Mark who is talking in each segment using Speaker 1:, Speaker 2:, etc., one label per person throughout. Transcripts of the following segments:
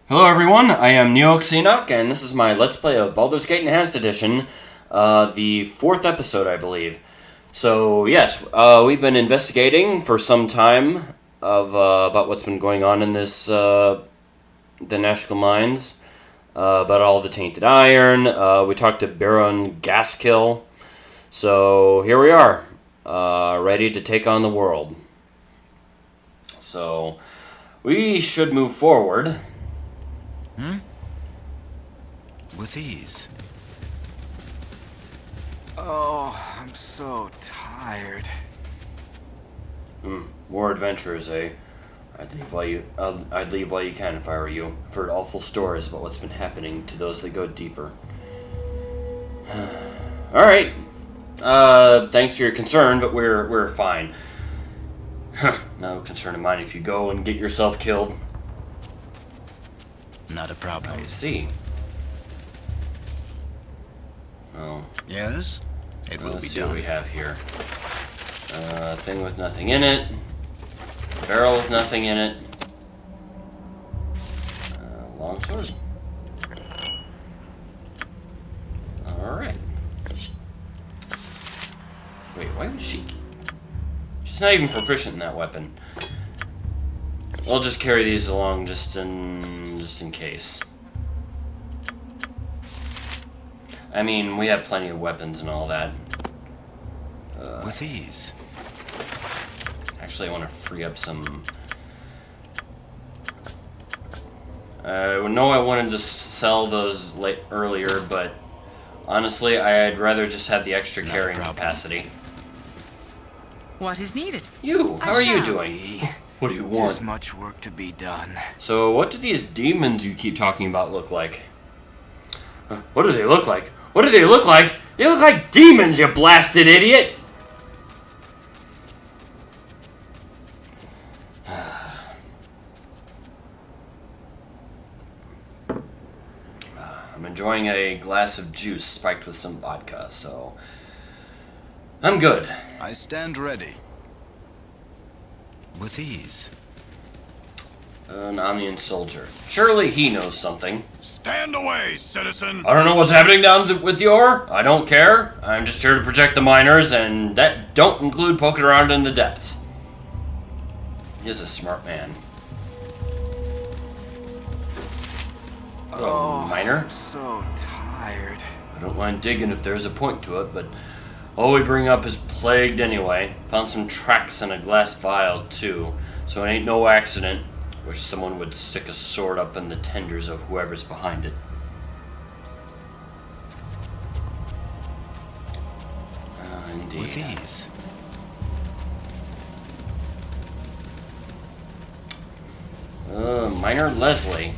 Speaker 1: Hello everyone, I am Neoxenoc, and this is my Let's Play of Baldur's Gate Enhanced Edition, the fourth episode, I believe. So, yes, we've been investigating for some time about what's been going on in the Nashkel mines, about all the tainted iron. We talked to Baron Gaskill, so here we are, ready to take on the world. So, we should move forward.
Speaker 2: With ease.
Speaker 3: Oh, I'm so tired.
Speaker 1: More adventures, eh? I'd leave while you can if I were you. I've heard awful stories about what's been happening to those that go deeper. Alright. Thanks for your concern, but we're fine. No concern of mine if you go and get yourself killed.
Speaker 2: Not a problem.
Speaker 1: I see. Oh.
Speaker 2: Yes? It will
Speaker 1: Let's
Speaker 2: be
Speaker 1: see
Speaker 2: done.
Speaker 1: what we have here. Thing with nothing in it. Barrel with nothing in it. Long sword. Alright. Wait, why would she... She's not even proficient in that weapon. I'll just carry these along just in case. I mean, we have plenty of weapons and all that.
Speaker 2: With ease.
Speaker 1: Actually, I want to free up some... I know I wanted to sell those earlier, but honestly, I'd rather just have the extra
Speaker 2: Not a
Speaker 1: carrying
Speaker 2: problem.
Speaker 1: capacity.
Speaker 4: What is needed?
Speaker 1: You, how are you
Speaker 4: shall.
Speaker 1: doing? What do you
Speaker 3: There's
Speaker 1: want?
Speaker 3: much work to be done.
Speaker 1: So, what do these demons you keep talking about look like? What do they look like? What do they look like? They look like demons, you blasted idiot! I'm enjoying a glass of juice spiked with some vodka, so I'm good.
Speaker 2: I stand ready. With ease.
Speaker 1: An Omnian soldier. Surely he knows something.
Speaker 5: Stand away, citizen!
Speaker 1: I don't know what's happening down with the ore. I don't care. I'm just here to protect the miners, and that don't include poking around in the depths. He is a smart man. Hello, miner.
Speaker 3: I'm so tired.
Speaker 1: I don't mind digging if there's a point to it, but all we bring up is plagued anyway. Found some tracks in a glass vial, too, so it ain't no accident. Wish someone would stick a sword up in the tenders of whoever's behind it. Indeed.
Speaker 2: With ease.
Speaker 1: Miner Leslie.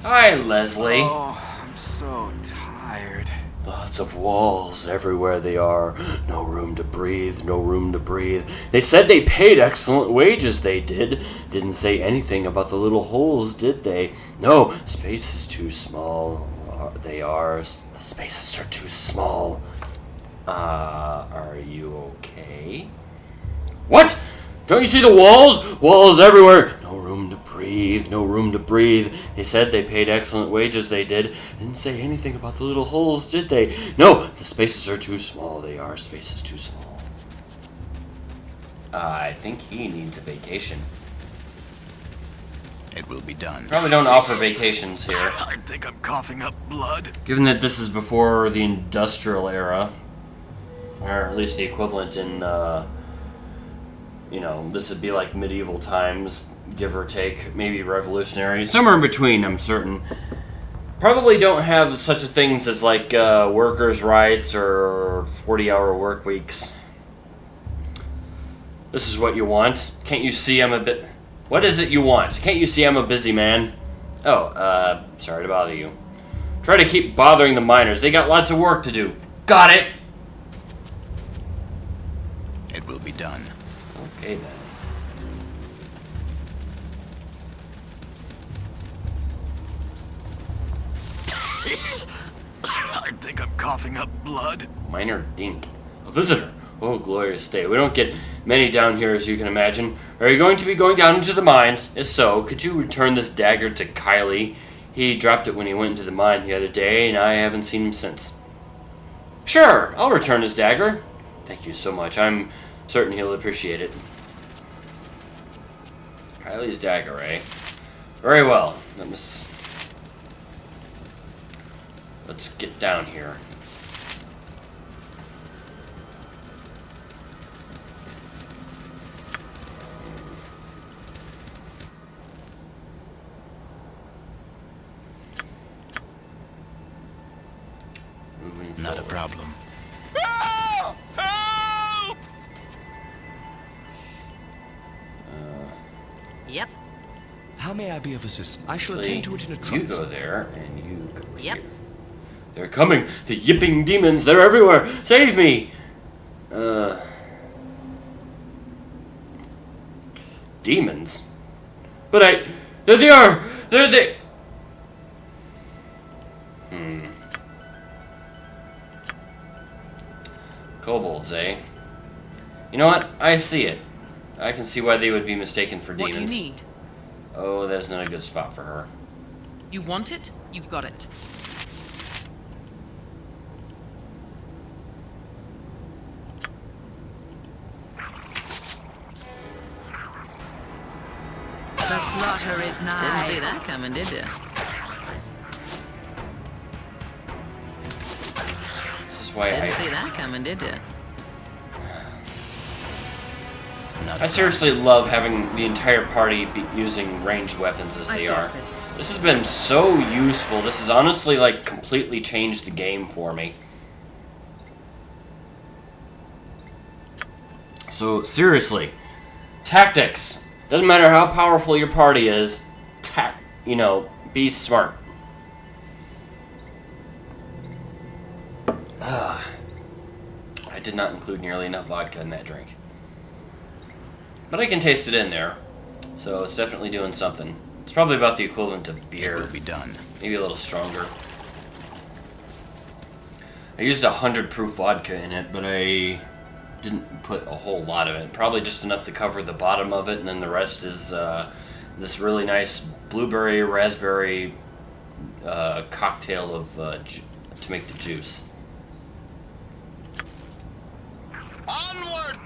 Speaker 1: Hi, Leslie.
Speaker 3: Oh, I'm so tired.
Speaker 1: Lots of walls everywhere they are. No room to breathe, no room to breathe. They said they paid excellent wages, they did. Didn't say anything about the little holes, did they? No, space is too small. They are. The spaces are too small. Are you okay? What? Don't you see the walls? Walls everywhere. No room to breathe, no room to breathe. They said they paid excellent wages, they did. Didn't say anything about the little holes, did they? No, the spaces are too small. They are spaces too small. I think he needs a vacation.
Speaker 2: It will be done.
Speaker 1: Probably don't offer vacations here.
Speaker 3: I think I'm coughing up blood.
Speaker 1: Given that this is before the industrial era, or at least the equivalent in, this would be like medieval times, give or take, maybe revolutionary, somewhere in between, I'm certain. Probably don't have such a things as like workers' rights or 40-hour work weeks. This is what you want. Can't you see I'm a bit... What is it you want? Can't you see I'm a busy man? Oh, sorry to bother you. Try to keep bothering the miners. They got lots of work to do. Got it!
Speaker 2: It will be done.
Speaker 1: Okay, then.
Speaker 3: I think I'm coughing up blood.
Speaker 1: Minor Dink. A visitor. Oh, glorious day. We don't get many down here, as you can imagine. Are you going to be going down into the mines? If so, could you return this dagger to Kylie? He dropped it when he went into the mine the other day, and I haven't seen him since. Sure, I'll return his dagger. Thank you so much. I'm certain he'll appreciate it. Kylie's dagger, eh? Very well. Let's get down here. Moving
Speaker 2: Not a
Speaker 1: forward.
Speaker 2: problem.
Speaker 3: Help! Help!
Speaker 4: Yep.
Speaker 6: How may I be of assistance? I shall
Speaker 1: Actually,
Speaker 6: attend to it in a
Speaker 1: you
Speaker 6: trice.
Speaker 1: go there, and you go
Speaker 4: Yep.
Speaker 1: here. They're coming! The yipping demons! They're everywhere! Save me! Demons? But there they are! There they... Kobolds, eh? You know what? I see it. I can see why they would be mistaken for
Speaker 4: What
Speaker 1: demons.
Speaker 4: do you need?
Speaker 1: Oh, that is not a good spot for her.
Speaker 4: You want it? You got it. The slaughter is nigh. Didn't see that coming, did you?
Speaker 1: This is why
Speaker 4: Didn't see that coming, did you?
Speaker 2: Not
Speaker 1: I
Speaker 2: a
Speaker 1: seriously love having the entire party be using ranged weapons as they are.
Speaker 4: This.
Speaker 1: This has been so useful. This has honestly, like, completely changed the game for me. So, seriously, tactics. Doesn't matter how powerful your party is, be smart. I did not include nearly enough vodka in that drink. But I can taste it in there, so it's definitely doing something. It's probably about the equivalent of
Speaker 2: It
Speaker 1: beer,
Speaker 2: will be done.
Speaker 1: maybe a little stronger. I used 100 proof vodka in it, but I didn't put a whole lot of it. Probably just enough to cover the bottom of it, and then the rest is this really nice blueberry raspberry cocktail of to make the juice.
Speaker 2: Onward!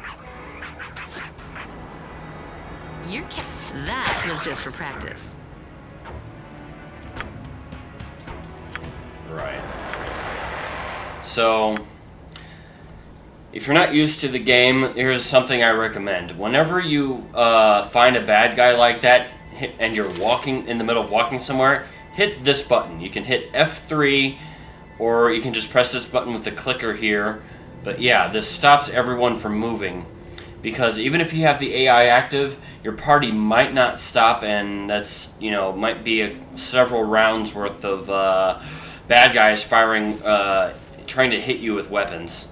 Speaker 4: That was just for practice.
Speaker 1: Right. So, if you're not used to the game, here's something I recommend. Whenever you find a bad guy like that, and you're walking in the middle of walking somewhere, hit this button. You can hit F3, or you can just press this button with the clicker here. But yeah, this stops everyone from moving, because even if you have the AI active, your party might not stop, and that's, might be several rounds worth of bad guys firing, trying to hit you with weapons.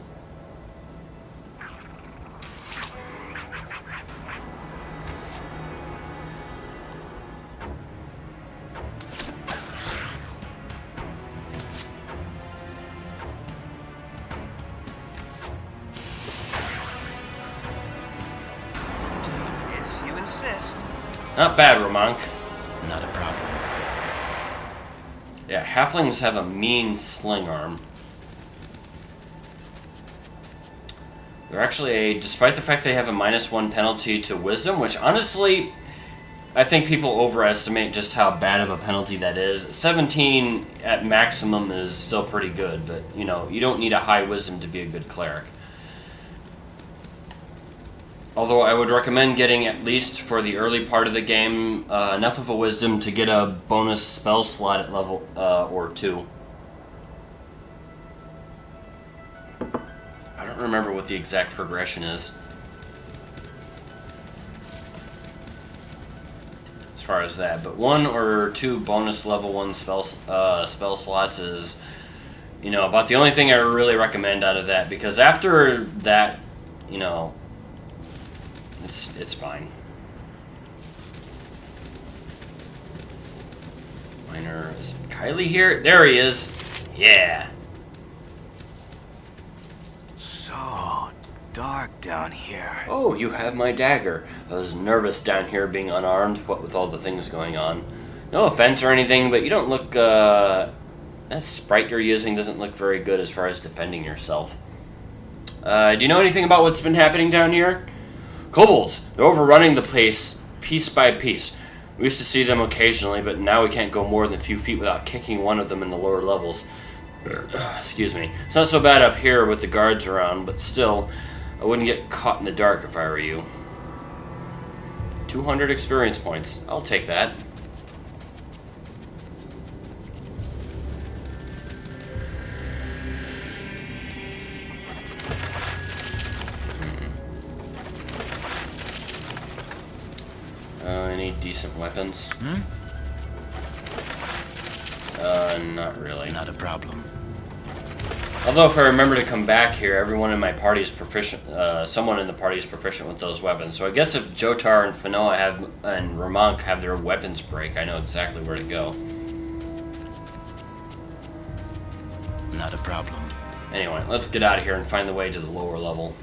Speaker 3: If you insist.
Speaker 1: Not bad, Romank.
Speaker 2: Not a problem.
Speaker 1: Yeah, halflings have a mean sling arm. They're actually despite the fact they have a -1 penalty to wisdom, which honestly, I think people overestimate just how bad of a penalty that is. 17 at maximum is still pretty good, but you don't need a high wisdom to be a good cleric. Although I would recommend getting, at least for the early part of the game, enough of a wisdom to get a bonus spell slot at level or 2. I don't remember what the exact progression is as far as that, but 1 or 2 bonus level 1 spell slots is, about the only thing I really recommend out of that, because after that, it's fine. Miner, is Kylie here? There he is. Yeah.
Speaker 3: So dark down here.
Speaker 1: Oh, you have my dagger. I was nervous down here being unarmed, what with all the things going on. No offense or anything, but you don't look, that sprite you're using doesn't look very good as far as defending yourself. Do you know anything about what's been happening down here? Kobolds, they're overrunning the place piece by piece. We used to see them occasionally, but now we can't go more than a few feet without kicking one of them in the lower levels. Excuse me. It's not so bad up here with the guards around, but still, I wouldn't get caught in the dark if I were you. 200 experience points. I'll take that. Any decent weapons? Not really.
Speaker 2: Not a problem.
Speaker 1: Although if I remember to come back here, everyone in my party is proficient, someone in the party is proficient with those weapons. So I guess if Jotar and Fanoa and Ramonk have their weapons break, I know exactly where to go.
Speaker 2: Not a problem.
Speaker 1: Anyway, let's get out of here and find the way to the lower level.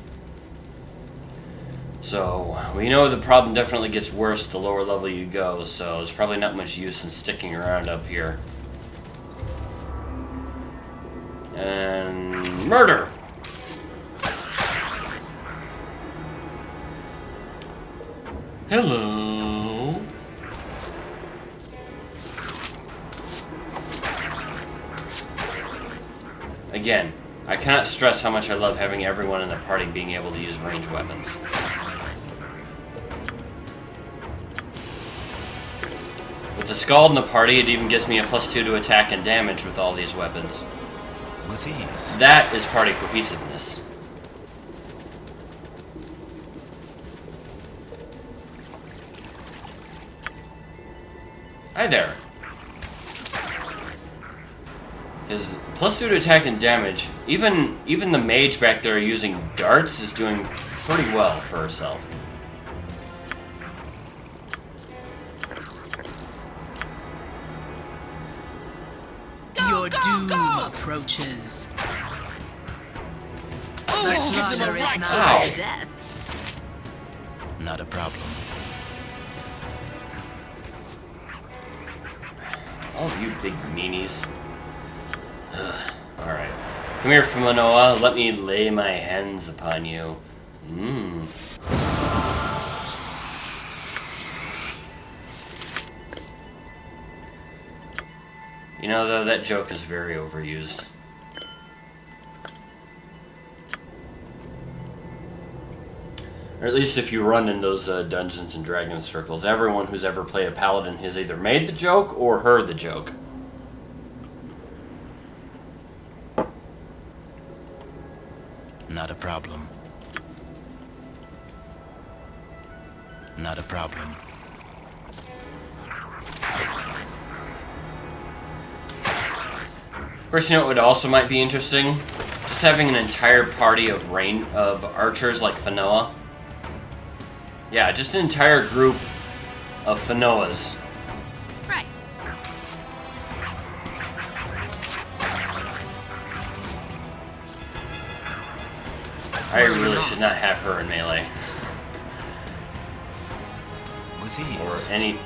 Speaker 1: So, we know the problem definitely gets worse the lower level you go, so there's probably not much use in sticking around up here. And murder! Hello? Again, I cannot stress how much I love having everyone in the party being able to use ranged weapons. With the Scald in the party, it even gives me a +2 to attack and damage with all these weapons.
Speaker 2: With ease.
Speaker 1: That is party cohesiveness. Hi there. His +2 to attack and damage, even the mage back there using darts is doing pretty well for herself.
Speaker 4: Your doom approaches. The slaughter is not
Speaker 1: Ow.
Speaker 4: death.
Speaker 2: Not a problem.
Speaker 1: Oh, you big meanies. Alright. Come here, Fumanoa. Let me lay my hands upon you. You know, though, that joke is very overused. Or at least if you run in those Dungeons and Dragons circles. Everyone who's ever played a paladin has either made the joke or heard the joke.
Speaker 2: Not a problem. Not a problem.
Speaker 1: Of course, you know what also might be interesting? Just having an entire party of archers like Fanoa. Yeah, just an entire group of Fanoas.
Speaker 4: Right.
Speaker 1: I really should not have her in melee.
Speaker 2: With ease.
Speaker 1: Or any...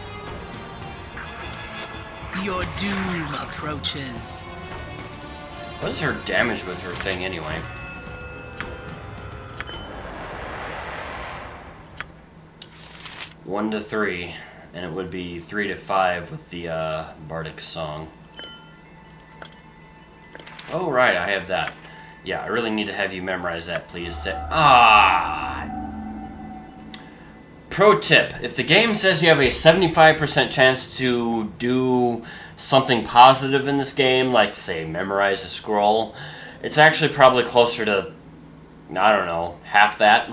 Speaker 4: Your doom approaches.
Speaker 1: What is her damage with her thing anyway? One to 3, and it would be 3 to 5 with the Bardic song. Oh right, I have that. Yeah, I really need to have you memorize that, please. Pro tip: if the game says you have a 75% chance to do something positive in this game, like say memorize a scroll, it's actually probably closer to, I don't know, half that.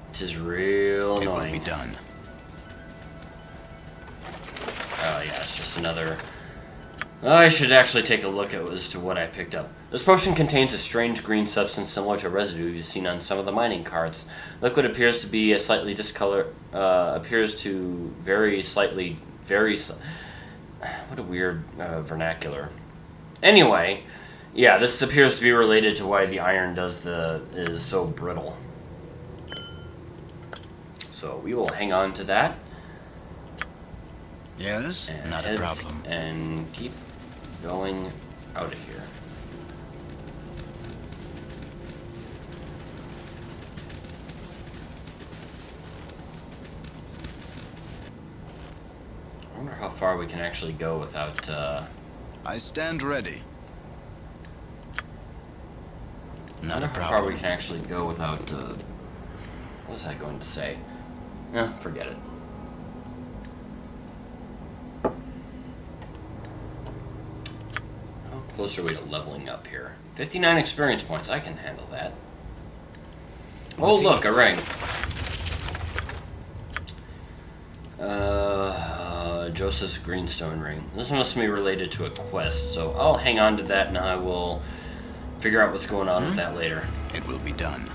Speaker 1: Which is real
Speaker 2: It will
Speaker 1: annoying.
Speaker 2: be done.
Speaker 1: Oh yeah, it's just another... I should actually take a look as to what I picked up. This potion contains a strange green substance similar to residue you've seen on some of the mining carts. Liquid appears to be a slightly discolored... appears to what a weird vernacular. Anyway, yeah, this appears to be related to why the iron is so brittle. So we will hang on to that.
Speaker 2: Yes?
Speaker 1: And
Speaker 2: Not a
Speaker 1: heads
Speaker 2: problem.
Speaker 1: and keep going out of here. I wonder how far we can actually go without,
Speaker 2: I stand ready. Not a
Speaker 1: how far we
Speaker 2: problem.
Speaker 1: can actually go without, what was I going to say? Forget it. How close are we to leveling up here? 59 experience points, I can handle that. Oh look, a ring. Joseph's Greenstone ring. This must be related to a quest, so I'll hang on to that and I will figure out what's going on with that later.
Speaker 2: It will be done.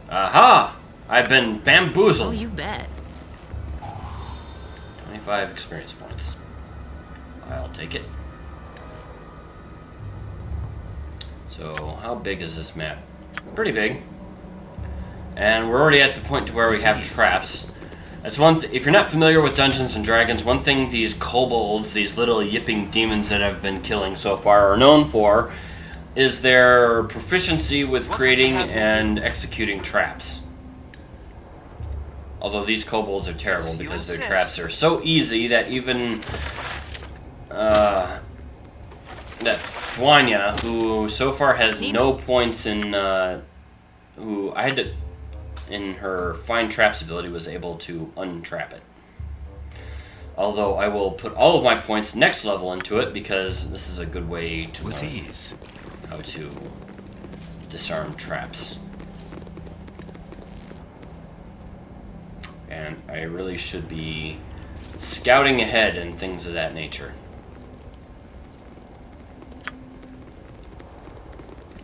Speaker 1: Aha! I've been
Speaker 4: Oh,
Speaker 1: bamboozled.
Speaker 4: you bet.
Speaker 1: 25 experience points. I'll take it. So, how big is this map? Pretty big. And we're already at the point to where we have traps. That's if you're not familiar with Dungeons and Dragons, one thing these kobolds, these little yipping demons that I've been killing so far, are known for is their proficiency with creating and executing traps. Although these kobolds are terrible because their traps are so easy that even that Thwanya, who so far has no points in who I had to in her Find Traps ability, was able to untrap it. Although I will put all of my points next level into it because this is a good way to
Speaker 2: With
Speaker 1: learn
Speaker 2: ease.
Speaker 1: how to disarm traps. And I really should be scouting ahead and things of that nature.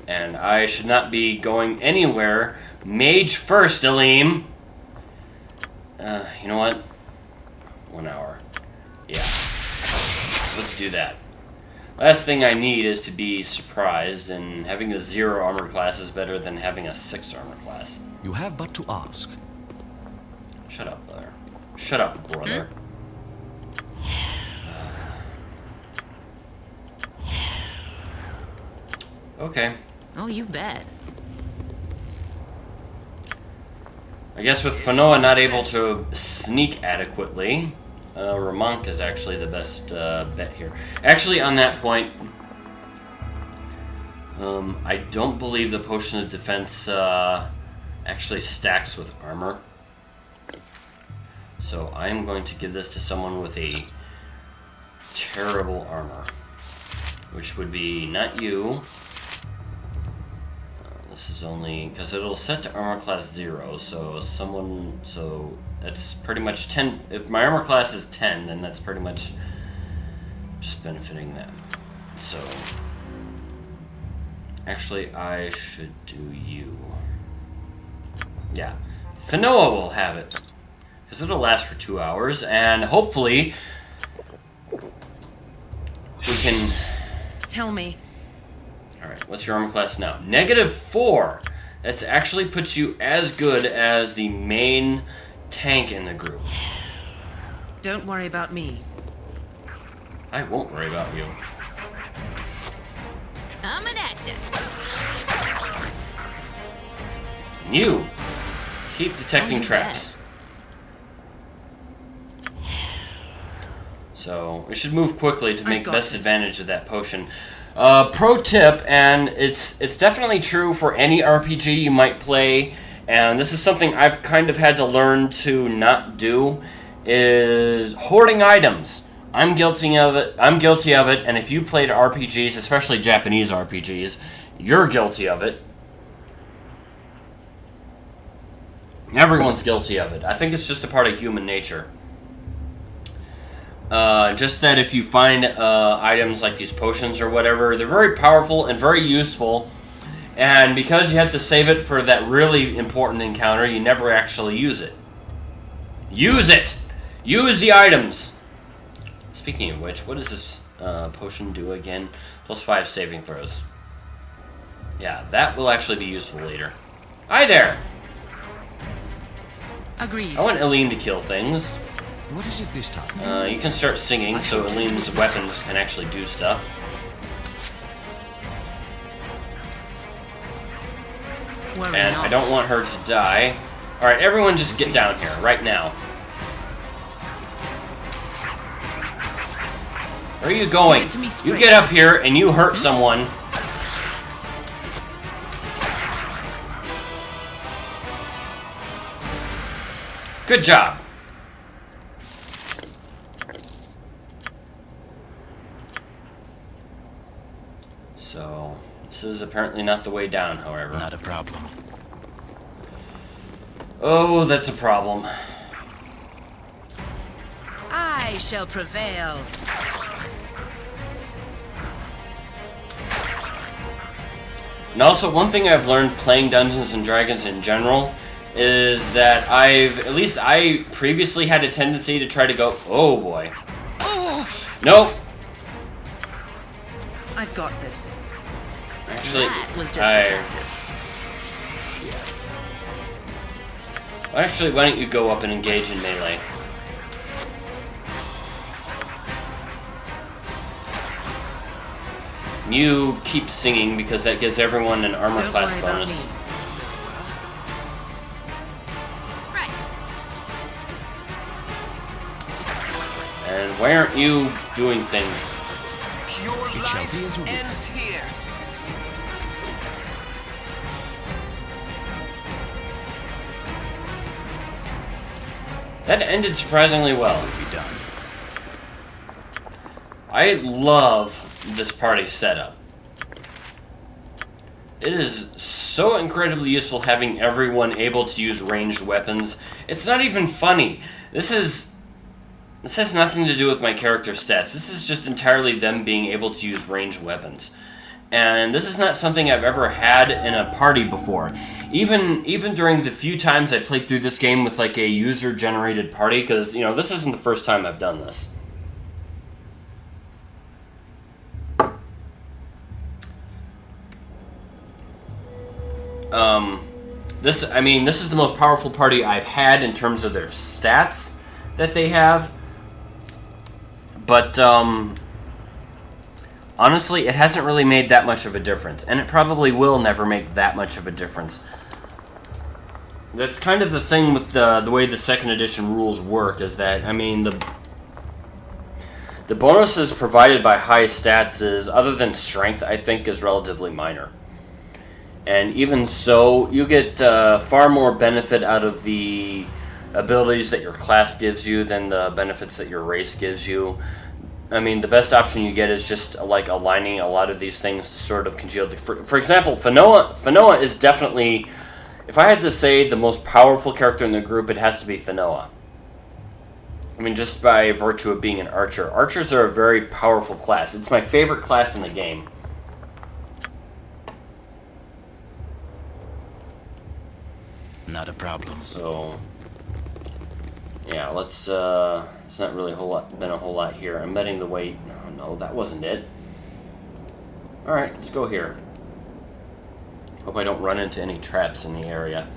Speaker 1: And I should not be going anywhere. Mage first, Aleem. You know what? 1 hour. Yeah. Let's do that. Last thing I need is to be surprised, and having a 0 armor class is better than having a 6 armor class.
Speaker 6: You have but to ask.
Speaker 1: Shut up, brother. Shut up, brother. Okay.
Speaker 4: Oh, you bet.
Speaker 1: I guess with Fanoa not able to sneak adequately, Ramonk is actually the best bet here. Actually, on that point, I don't believe the Potion of Defense actually stacks with armor. So I am going to give this to someone with a terrible armor, which would be not you. This is only because it'll set to armor class 0, so that's pretty much 10. If my armor class is 10, then that's pretty much just benefiting them. So actually, I should do you. Yeah, Fanoa will have it because it'll last for 2 hours, and hopefully we can.
Speaker 4: Tell me.
Speaker 1: Alright, what's your armor class now? -4! That's actually puts you as good as the main tank in the group.
Speaker 4: Don't worry about me.
Speaker 1: I won't worry about you.
Speaker 4: Coming at you.
Speaker 1: You! Keep detecting
Speaker 4: Oh, you
Speaker 1: traps. So, we should move quickly to make
Speaker 4: got
Speaker 1: best
Speaker 4: this.
Speaker 1: advantage of that potion. Pro tip, and it's definitely true for any RPG you might play, and this is something I've kind of had to learn to not do, is hoarding items. I'm guilty of it, and if you played RPGs, especially Japanese RPGs, you're guilty of it. Everyone's guilty of it. I think it's just a part of human nature. Just that if you find items like these potions or whatever, they're very powerful and very useful, and because you have to save it for that really important encounter, you never actually use it. Use it! Use the items! Speaking of which, what does this potion do again? +5 saving throws. Yeah, that will actually be useful later. Hi there!
Speaker 4: Agreed.
Speaker 1: I want Eileen to kill things.
Speaker 6: What is it this time?
Speaker 1: You can start singing so Eileen's weapons can actually do stuff.
Speaker 4: Worry
Speaker 1: And
Speaker 4: not.
Speaker 1: I don't want her to die. Alright, everyone just get down here, right now. Where are you going?
Speaker 4: Give it to me
Speaker 1: You
Speaker 4: straight.
Speaker 1: get up here and you hurt someone. Good job. So, this is apparently not the way down, however.
Speaker 2: Not a problem.
Speaker 1: Oh, that's a problem.
Speaker 4: I shall prevail.
Speaker 1: And also, one thing I've learned playing Dungeons and Dragons in general is that at least I previously had a tendency to try to go, oh boy.
Speaker 4: Oh,
Speaker 1: Nope.
Speaker 4: I've got this.
Speaker 1: Actually,
Speaker 4: That was just
Speaker 1: I...
Speaker 4: practice.
Speaker 1: Well, actually, why don't you go up and engage in melee? You keep singing because that gives everyone an armor
Speaker 4: Don't
Speaker 1: class
Speaker 4: worry about
Speaker 1: bonus.
Speaker 4: me. Right.
Speaker 1: And why aren't you doing things?
Speaker 3: Your
Speaker 6: It shall be as
Speaker 3: life
Speaker 6: you will.
Speaker 3: ends here.
Speaker 1: That ended surprisingly well.
Speaker 2: Will be done.
Speaker 1: I love this party setup. It is so incredibly useful having everyone able to use ranged weapons. It's not even funny. This has nothing to do with my character stats. This is just entirely them being able to use ranged weapons. And this is not something I've ever had in a party before. Even during the few times I played through this game with like a user-generated party, because, you know, this isn't the first time I've done this. This is the most powerful party I've had in terms of their stats that they have. But, honestly, it hasn't really made that much of a difference. And it probably will never make that much of a difference. That's kind of the thing with the way the second edition rules work, is that, I mean, the bonuses provided by high stats is, other than strength, I think is relatively minor. And even so, you get far more benefit out of the abilities that your class gives you than the benefits that your race gives you. I mean, the best option you get is just like aligning a lot of these things to sort of congeal. For example, Fanoa is definitely, if I had to say the most powerful character in the group, it has to be Fanoa. I mean, just by virtue of being an archer. Archers are a very powerful class. It's my favorite class in the game.
Speaker 2: Not a problem.
Speaker 1: So, yeah, let's, it's not really been a whole lot here. I'm betting the weight. No, that wasn't it. Alright, let's go here. Hope I don't run into any traps in the area.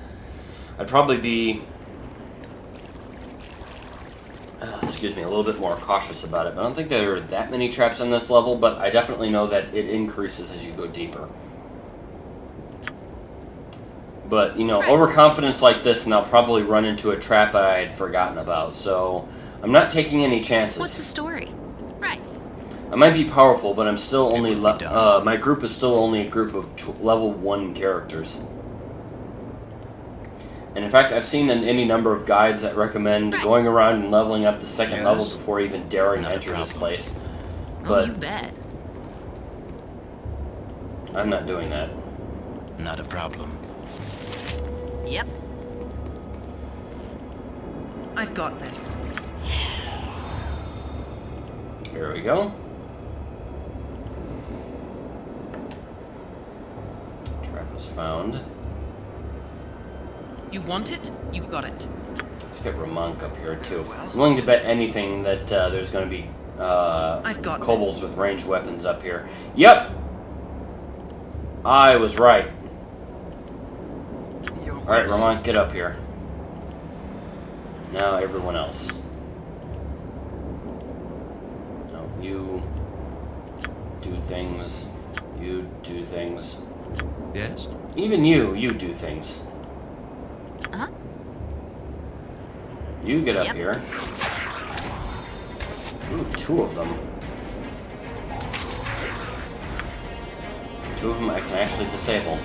Speaker 1: I'd probably be, excuse me, a little bit more cautious about it. But I don't think there are that many traps on this level, but I definitely know that it increases as you go deeper. But, you know, overconfidence like this, and I'll probably run into a trap that I had forgotten about. So, I'm not taking any chances.
Speaker 4: What's the story? Right.
Speaker 1: I might be powerful, but I'm still only... my group is still only a group of level 1 characters. And in fact, I've seen any number of guides that recommend going around and leveling up the second level before even daring to enter this place. But
Speaker 4: Oh, you bet.
Speaker 1: I'm not doing that.
Speaker 2: Not a problem.
Speaker 4: Yep. I've got this.
Speaker 1: Here we go. Trap was found.
Speaker 4: You want it? You got it.
Speaker 1: Let's get Ramonk up here too. I'm willing to bet anything that there's going to be
Speaker 4: I've got
Speaker 1: kobolds
Speaker 4: this.
Speaker 1: with ranged weapons up here. Yep! I was right. Alright, Ramonk, get up here. Now everyone else. No, you do things. You do things.
Speaker 6: Yes?
Speaker 1: Even you do things.
Speaker 4: Uh-huh.
Speaker 1: You get up
Speaker 4: Yep.
Speaker 1: here. Ooh, 2 of them. 2 of them I can actually disable.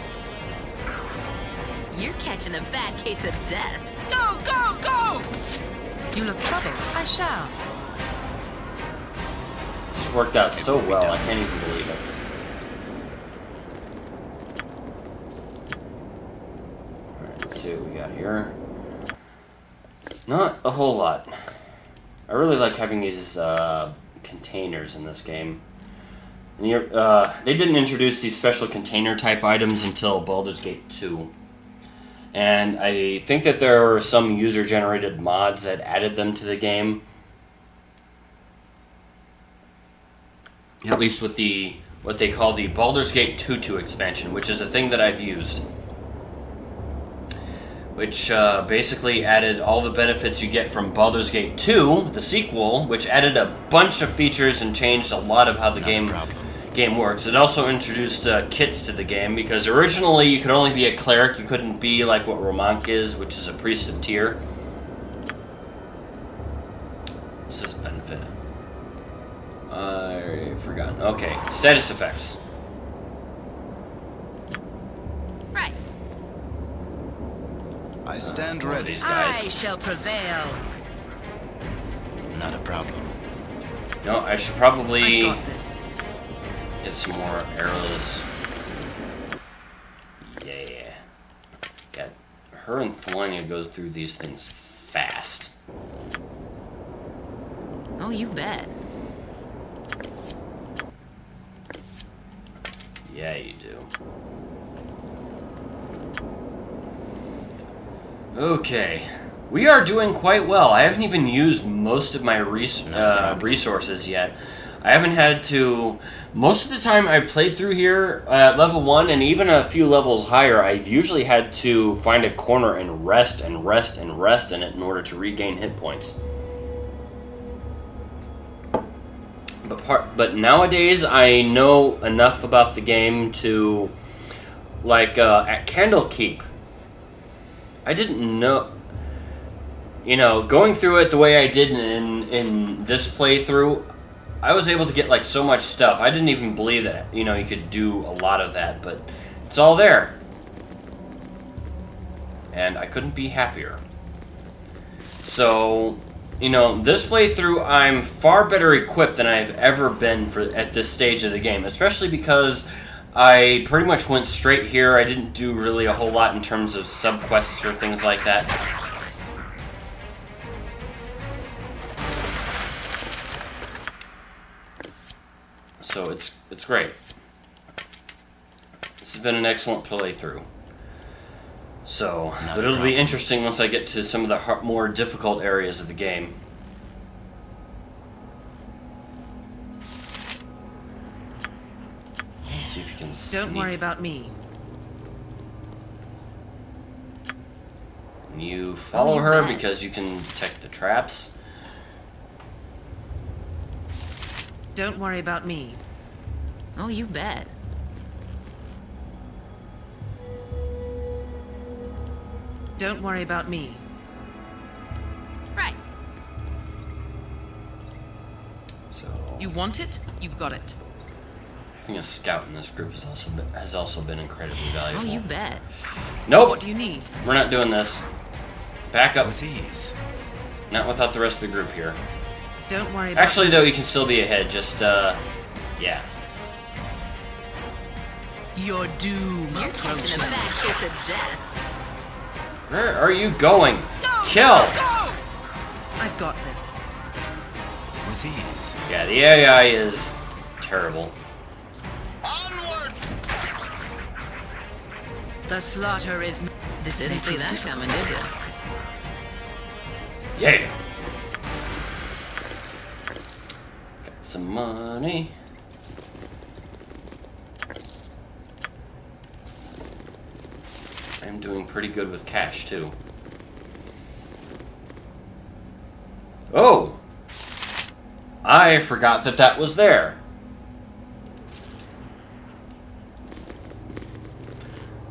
Speaker 4: You're catching a bad case of death.
Speaker 7: Go, go, go! You look troubled. I shall.
Speaker 1: This worked out so well, I can't even believe it. Alright, let's see what we got here. Not a whole lot. I really like having these containers in this game. And they didn't introduce these special container type items until Baldur's Gate 2. And I think that there were some user-generated mods that added them to the game. At least with the what they call the Baldur's Gate 2 expansion, which is a thing that I've used. Which basically added all the benefits you get from Baldur's Gate 2, the sequel, which added a bunch of features and changed a lot of how the game works. It also introduced kits to the game, because originally you could only be a cleric, you couldn't be like what Romank is, which is a priest of Tyr. What's this benefit? I've forgotten. Okay, status effects.
Speaker 4: Right.
Speaker 2: I stand ready.
Speaker 1: These
Speaker 7: I
Speaker 1: guys.
Speaker 7: shall prevail.
Speaker 2: Not a problem.
Speaker 1: No, I should
Speaker 7: I
Speaker 1: probably
Speaker 7: got this.
Speaker 1: get some more arrows. Yeah. Yeah. Her and Thelania go through these things fast.
Speaker 4: Oh, you bet.
Speaker 1: Yeah, you do. Okay. We are doing quite well. I haven't even used most of my resources yet. I haven't had to... Most of the time I played through here at level 1 and even a few levels higher, I've usually had to find a corner and rest and rest and rest in it in order to regain hit points. But nowadays I know enough about the game to... Like, at Candlekeep, I didn't know... You know, going through it the way I did in this playthrough, I was able to get like so much stuff. I didn't even believe that, you know, you could do a lot of that, but it's all there. And I couldn't be happier. So, you know, this playthrough, I'm far better equipped than I've ever been at this stage of the game, especially because I pretty much went straight here. I didn't do really a whole lot in terms of sub-quests or things like that. So it's great. This has been an excellent playthrough. So, but it'll be interesting once I get to some of the more difficult areas of the game. Let's see if you can
Speaker 7: Don't worry about me.
Speaker 1: And you follow
Speaker 4: you
Speaker 1: her
Speaker 4: bet.
Speaker 1: because you can detect the traps.
Speaker 7: Don't worry about me.
Speaker 4: Oh, you bet.
Speaker 7: Don't worry about me.
Speaker 4: Right.
Speaker 1: So
Speaker 7: You want it? You got it.
Speaker 1: having a scout in this group has also been incredibly valuable.
Speaker 4: Oh, you bet.
Speaker 1: Nope,
Speaker 7: What do you need?
Speaker 1: we're not doing this. Back up.
Speaker 2: With ease.
Speaker 1: Not without the rest of the group here.
Speaker 7: Don't worry about
Speaker 1: Actually, though, you can still be ahead. Just, yeah.
Speaker 7: your doom.
Speaker 4: You're catching a bad case of death.
Speaker 1: Where are you going?
Speaker 7: Go,
Speaker 1: Kill!
Speaker 7: Go, go! I've got this.
Speaker 2: With ease.
Speaker 1: Yeah, the AI is terrible.
Speaker 2: Onward!
Speaker 7: The slaughter is... This
Speaker 4: Didn't
Speaker 7: may
Speaker 4: see
Speaker 7: prove
Speaker 4: that
Speaker 7: difficult.
Speaker 4: coming, did you?
Speaker 1: Yeah. Got some money. I'm doing pretty good with cash, too. Oh! I forgot that that was there.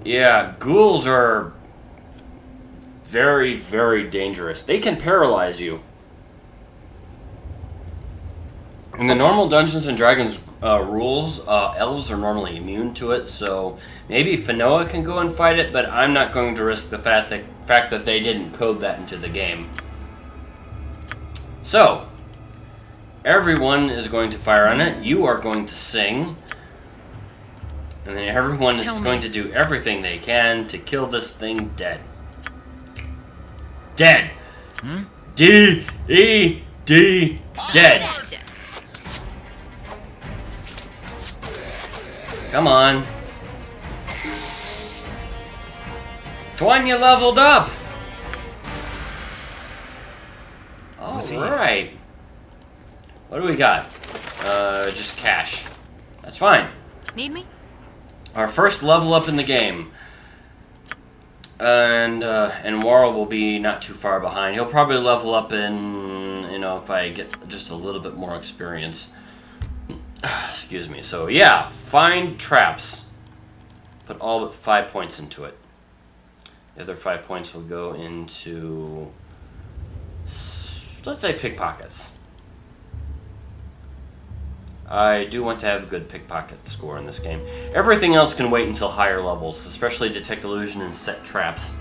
Speaker 1: Yeah, ghouls are very, very dangerous. They can paralyze you. In the normal Dungeons and Dragons rules, elves are normally immune to it, so maybe Finoa can go and fight it, but I'm not going to risk the fact that they didn't code that into the game. So, everyone is going to fire on it. You are going to sing. And then everyone is going to do everything they can to kill this thing dead. Dead! D-E-D, dead! Come on. Twan, you leveled up! Alright. What do we got? Just cash. That's fine.
Speaker 7: Need me?
Speaker 1: Our first level up in the game. And Warl will be not too far behind. He'll probably level up in, if I get just a little bit more experience. Excuse me. So, yeah, find traps. Put all but 5 points into it. The other 5 points will go into, let's say, pickpockets. I do want to have a good pickpocket score in this game. Everything else can wait until higher levels, especially detect illusion and set traps.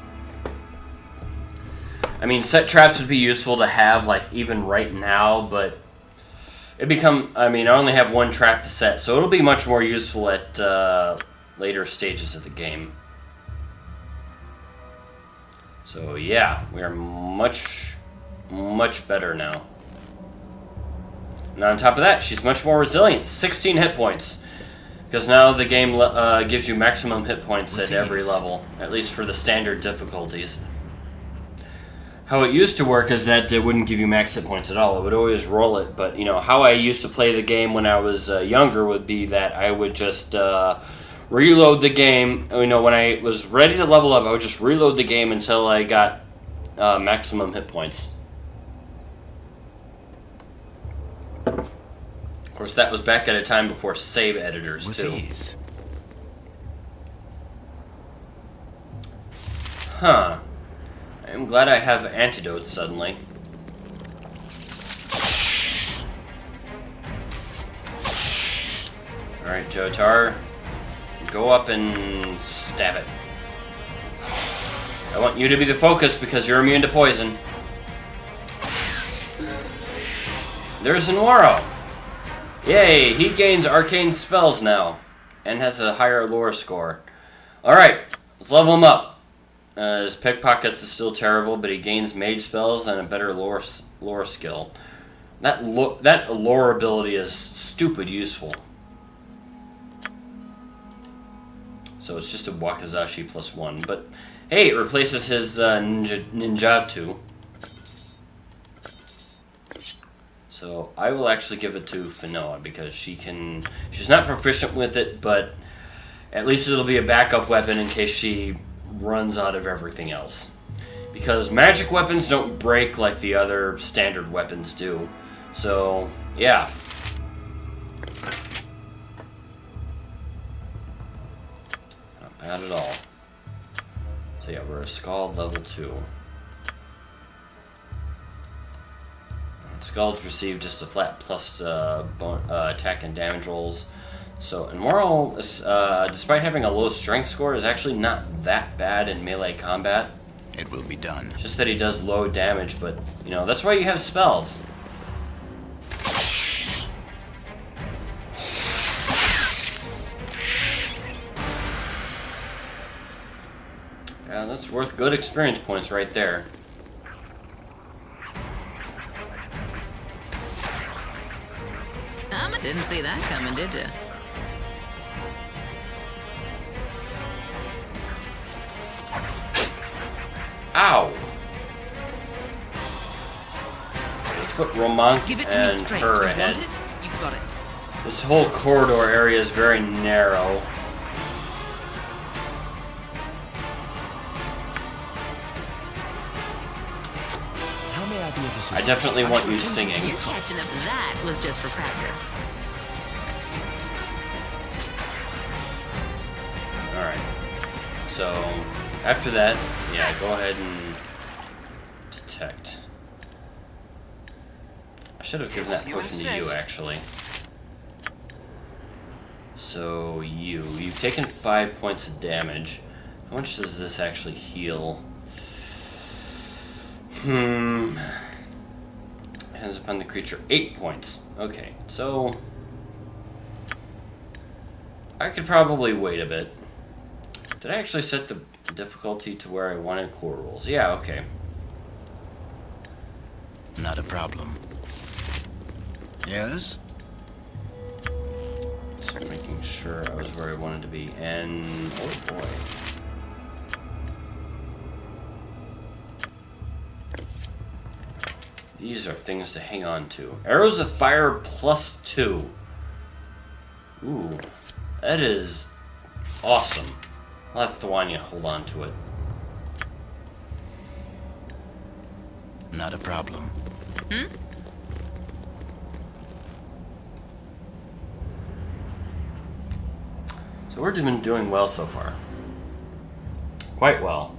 Speaker 1: I mean, set traps would be useful to have, like, even right now, but I only have one trap to set, so it'll be much more useful at later stages of the game. So, yeah, we are much, much better now. And on top of that, she's much more resilient. 16 hit points. Because now the game gives you maximum hit points at every level. At least for the standard difficulties. How it used to work is that it wouldn't give you max hit points at all. It would always roll it. But, how I used to play the game when I was younger would be that I would just reload the game. When I was ready to level up, I would just reload the game until I got maximum hit points. Of course, that was back at a time before save editors, too.
Speaker 2: Ease.
Speaker 1: Huh. I'm glad I have antidotes suddenly. Alright, Jotar. Go up and stab it. I want you to be the focus because you're immune to poison. There's Nwaro. Yay, he gains arcane spells now. And has a higher lore score. Alright, let's level him up. His pickpockets is still terrible, but he gains mage spells and a better lore skill. That lore ability is stupid useful. So it's just a Wakizashi +1. But hey, it replaces his ninjutsu. So I will actually give it to Finoa because she's not proficient with it, but at least it'll be a backup weapon in case she runs out of everything else. Because magic weapons don't break like the other standard weapons do. So, yeah. Not bad at all. So yeah, we're a Scald level 2. Scalds receive just a flat plus attack and damage rolls. So, and Moral, despite having a low strength score, is actually not that bad in melee combat.
Speaker 2: It will be done.
Speaker 1: Just that he does low damage, but, that's why you have spells. Yeah, that's worth good experience points right there.
Speaker 4: Didn't see that coming, did you?
Speaker 1: Ow! Let's put Romank
Speaker 7: Give it to me
Speaker 1: and
Speaker 7: straight.
Speaker 1: her
Speaker 7: You
Speaker 1: ahead.
Speaker 7: want it? You got it.
Speaker 1: This whole corridor area is very narrow.
Speaker 6: How may I be of
Speaker 1: I
Speaker 6: assistance?
Speaker 1: definitely want you singing.
Speaker 4: Your catching up to that was just for practice.
Speaker 1: Alright. So, after that, yeah, go ahead and detect. I should have given that potion to you, actually. So, you've taken 5 points of damage. How much does this actually heal? Depends upon the creature. 8 points. Okay, so I could probably wait a bit. Did I actually set the difficulty to where I wanted core rules? Yeah, okay.
Speaker 2: Not a problem. Yes?
Speaker 1: Just making sure I was where I wanted to be. And oh boy. These are things to hang on to. Arrows of Fire +2. Ooh, that is awesome. I'll have to want you to hold on to it.
Speaker 2: Not a problem.
Speaker 1: So we're been doing well so far. Quite well.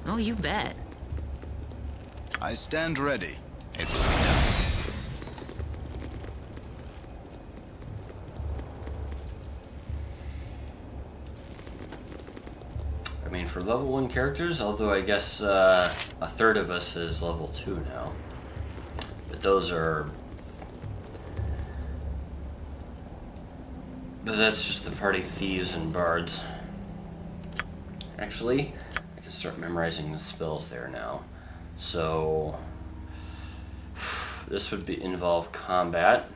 Speaker 4: Oh, you bet.
Speaker 2: I stand ready. It will be done.
Speaker 1: I mean, for level 1 characters, although I guess a third of us is level 2 now. But those are... But that's just the party thieves and bards. Actually, I can start memorizing the spells there now. So... This would involve combat.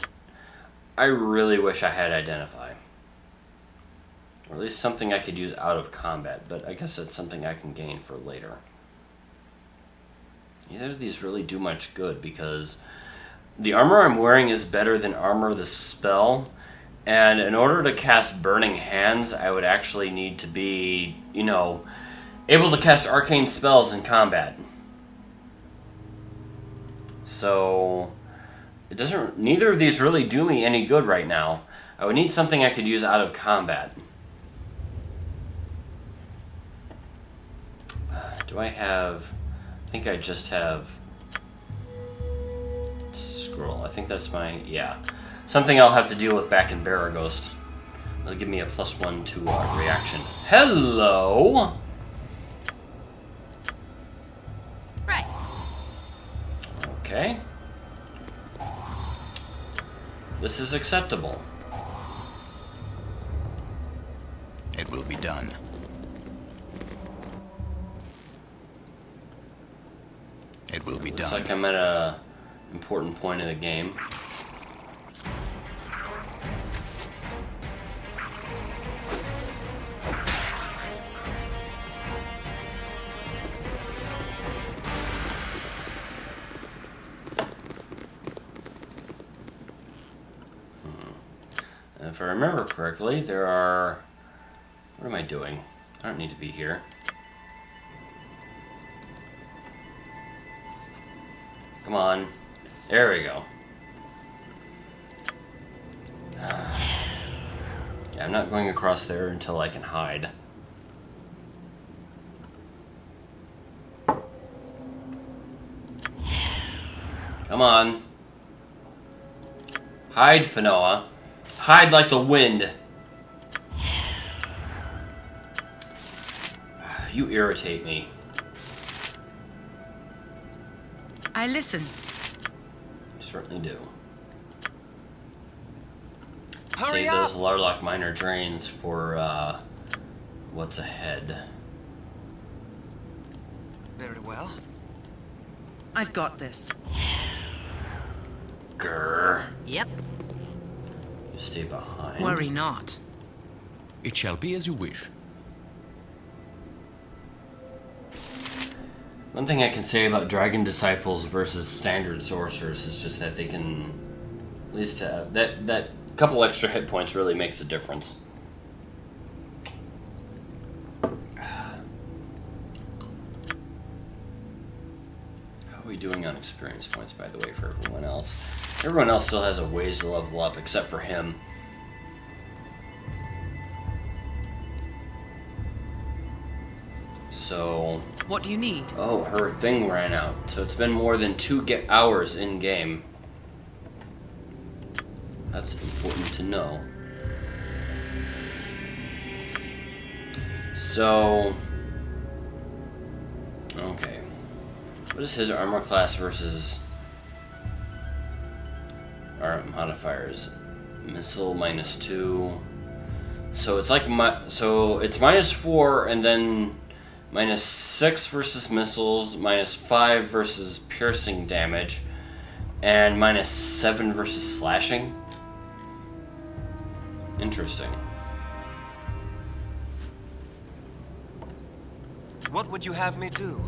Speaker 1: I really wish I had Identify. Or at least something I could use out of combat, but I guess that's something I can gain for later. Neither of these really do much good, because the armor I'm wearing is better than Armor the spell, and in order to cast Burning Hands, I would actually need to be, you know, able to cast arcane spells in combat. So, neither of these really do me any good right now. I would need something I could use out of combat. Do I have... I think I just have... Scroll. I think that's my... Yeah. Something I'll have to deal with back in Baraghost. It'll give me a +1 to reaction. Hello!
Speaker 4: Right.
Speaker 1: Okay. This is acceptable.
Speaker 2: It will be done. It will be
Speaker 1: Looks
Speaker 2: done.
Speaker 1: like I'm at a important point in the game. And if I remember correctly, there are... What am I doing? I don't need to be here. Come on. There we go. Yeah, I'm not going across there until I can hide. Come on. Hide, Fanoa. Hide like the wind. You irritate me.
Speaker 7: I listen.
Speaker 1: You certainly do.
Speaker 3: Hurry
Speaker 1: Save
Speaker 3: up!
Speaker 1: those Larlock Minor Drains for, what's ahead.
Speaker 3: Very well.
Speaker 7: I've got this.
Speaker 1: Grrr.
Speaker 4: Yep.
Speaker 1: You stay behind.
Speaker 7: Worry not.
Speaker 6: It shall be as you wish.
Speaker 1: One thing I can say about Dragon Disciples versus Standard Sorcerers is just that they can at least have... That couple extra hit points really makes a difference. How are we doing on experience points, by the way, for everyone else? Everyone else still has a ways to level up, except for him. So...
Speaker 7: What do you need?
Speaker 1: Oh, her thing ran out. So it's been more than 2 hours in-game. That's important to know. So... Okay. What is his armor class versus our modifiers? Missile -2. So it's like it's -4 and then -6 versus missiles, -5 versus piercing damage, and -7 versus slashing. Interesting.
Speaker 3: What would you have me do?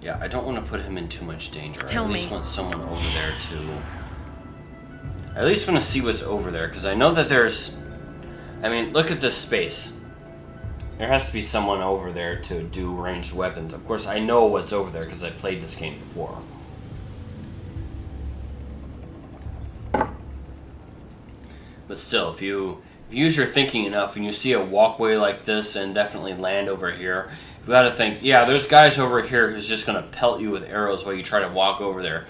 Speaker 1: Yeah, I don't want to put him in too much danger.
Speaker 7: Tell
Speaker 1: I at least
Speaker 7: me.
Speaker 1: want someone over there to... I at least want to see what's over there, because I know that there's... I mean, look at this space. There has to be someone over there to do ranged weapons. Of course, I know what's over there, because I played this game before. But still, if you use your thinking enough and you see a walkway like this and definitely land over here, you gotta think, yeah, there's guys over here who's just gonna pelt you with arrows while you try to walk over there.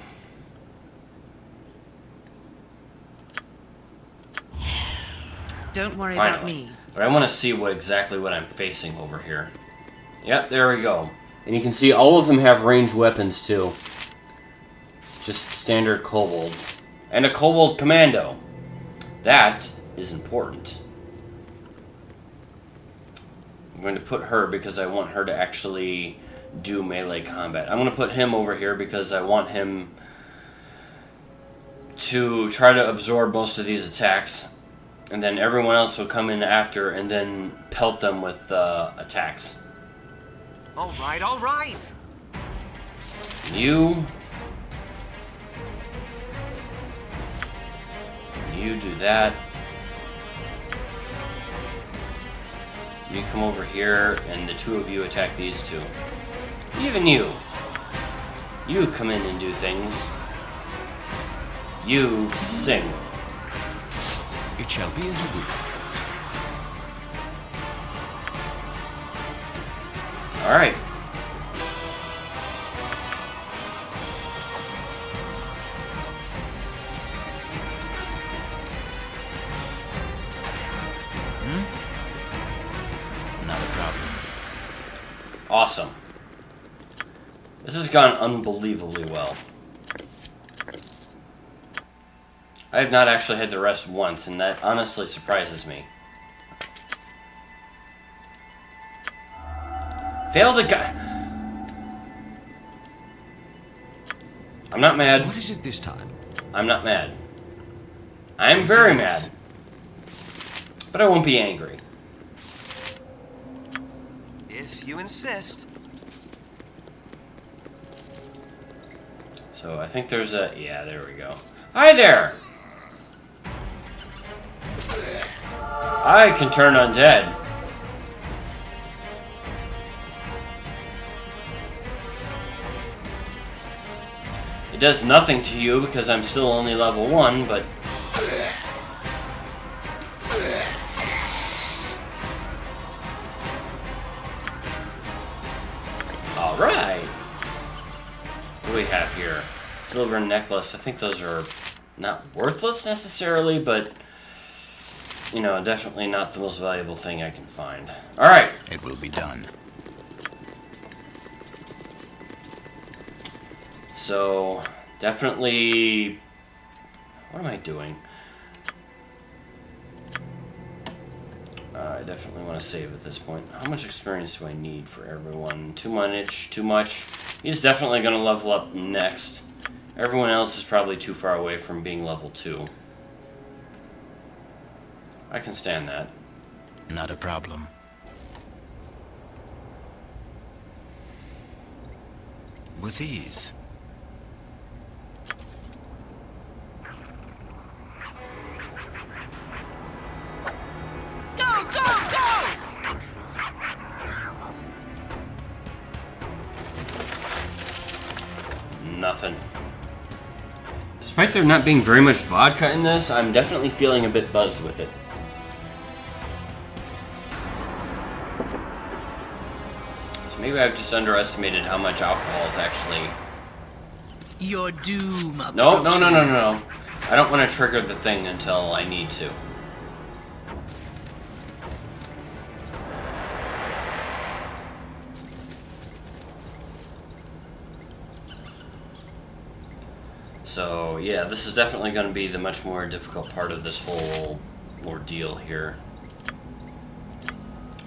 Speaker 7: Don't worry
Speaker 1: Finally.
Speaker 7: about me.
Speaker 1: But I want to see exactly what I'm facing over here. Yep, there we go. And you can see all of them have ranged weapons too. Just standard kobolds. And a kobold commando. That is important. I'm going to put her because I want her to actually do melee combat. I'm going to put him over here because I want him to try to absorb most of these attacks. And then everyone else will come in after and then pelt them with attacks.
Speaker 3: All right, all right.
Speaker 1: You do that. You come over here, and the two of you attack these two. Even you. You come in and do things. You sing.
Speaker 6: It shall be as you wish.
Speaker 1: Alright.
Speaker 2: Not a problem.
Speaker 1: Awesome. This has gone unbelievably well. I have not actually had to rest once, and that honestly surprises me. Failed a guy. I'm not mad.
Speaker 6: What is it this time?
Speaker 1: I'm not mad. I'm very mad. But I won't be angry.
Speaker 3: If you insist.
Speaker 1: So I think there's a... Yeah, there we go. Hi there! I can turn undead. It does nothing to you because I'm still only level 1, but... Alright! What do we have here? Silver necklace. I think those are not worthless necessarily, but... You know, definitely not the most valuable thing I can find. Alright!
Speaker 2: It will be done.
Speaker 1: So, definitely... What am I doing? I definitely want to save at this point. How much experience do I need for everyone? Too much? Too much? He's definitely going to level up next. Everyone else is probably too far away from being level 2. I can stand that.
Speaker 2: Not a problem. With ease.
Speaker 1: Despite there not being very much vodka in this, I'm definitely feeling a bit buzzed with it. So maybe I've just underestimated how much alcohol is actually...
Speaker 7: Your doom approaches.
Speaker 1: No. I don't want to trigger the thing until I need to. So, yeah, this is definitely going to be the much more difficult part of this whole ordeal here.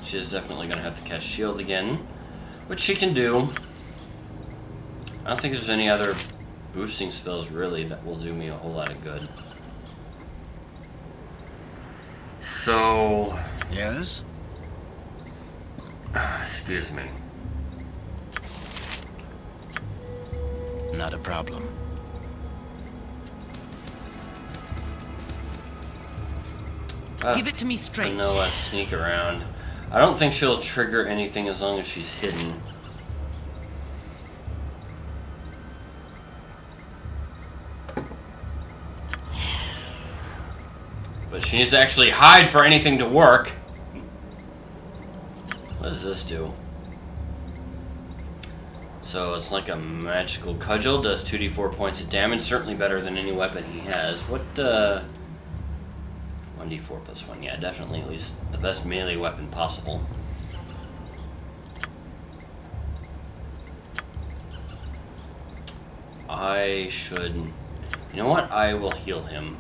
Speaker 1: She is definitely going to have to cast shield again, which she can do. I don't think there's any other boosting spells, really, that will do me a whole lot of good. So...
Speaker 2: Yes?
Speaker 1: Excuse me.
Speaker 2: Not a problem.
Speaker 7: Give it to me straight.
Speaker 1: Vanilla sneak around. I don't think she'll trigger anything as long as she's hidden. But she needs to actually hide for anything to work. What does this do? So it's like a magical cudgel, does 2d4 points of damage, certainly better than any weapon he has. What, 1d4 plus 1, yeah, definitely at least the best melee weapon possible. I should... You know what? I will heal him.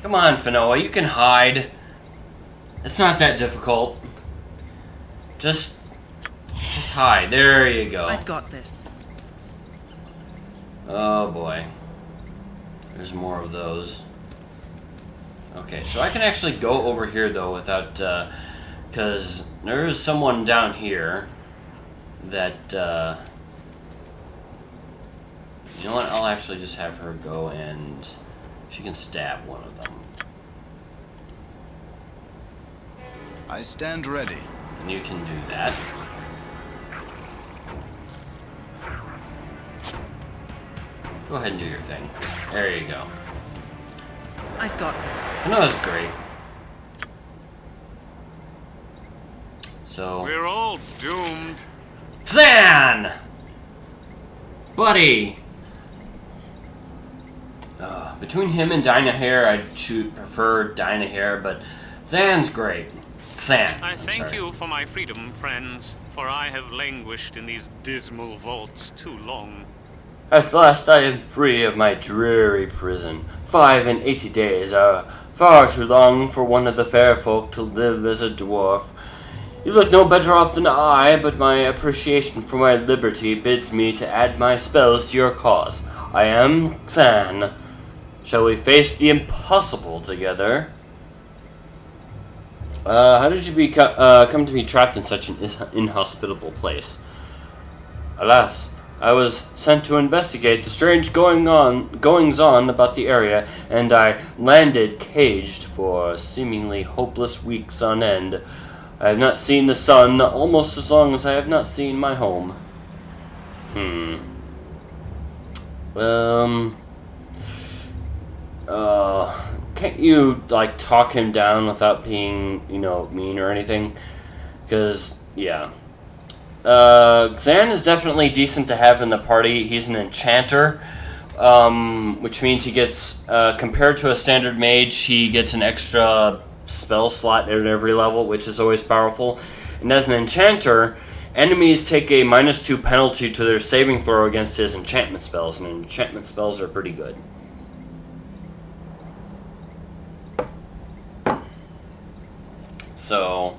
Speaker 1: Come on, Finoa, you can hide. It's not that difficult. Just hide. There you go.
Speaker 7: I've got this.
Speaker 1: Oh boy. There's more of those. Okay, so I can actually go over here though without, because there is someone down here that, you know what, I'll actually just have her go and she can stab one of them.
Speaker 2: I stand ready.
Speaker 1: And you can do that. Go ahead and do your thing. There you go.
Speaker 7: I've got this.
Speaker 1: I know that's great. So...
Speaker 5: We're all doomed.
Speaker 1: Zan! Buddy! Between him and Dynahair, I'd prefer Dynahair, but Zan's great. Zan.
Speaker 8: I
Speaker 1: I'm
Speaker 8: thank
Speaker 1: sorry.
Speaker 8: you for my freedom, friends, for I have languished in these dismal vaults too long.
Speaker 1: At last I am free of my dreary prison. 85 days are far too long for one of the fair folk to live as a dwarf. You look no better off than I, but my appreciation for my liberty bids me to add my spells to your cause. I am Xan. Shall we face the impossible together? How did you come to be trapped in such an inhospitable place? Alas, I was sent to investigate the strange goings-on about the area, and I landed caged for seemingly hopeless weeks on end. I have not seen the sun almost as long as I have not seen my home. Can't you, like, talk him down without being, you know, mean or anything? Because, yeah. Xan is definitely decent to have in the party. He's an enchanter, which means he gets, compared to a standard mage, he gets an extra spell slot at every level, which is always powerful. And as an enchanter, enemies take a -2 penalty to their saving throw against his enchantment spells, and enchantment spells are pretty good. So,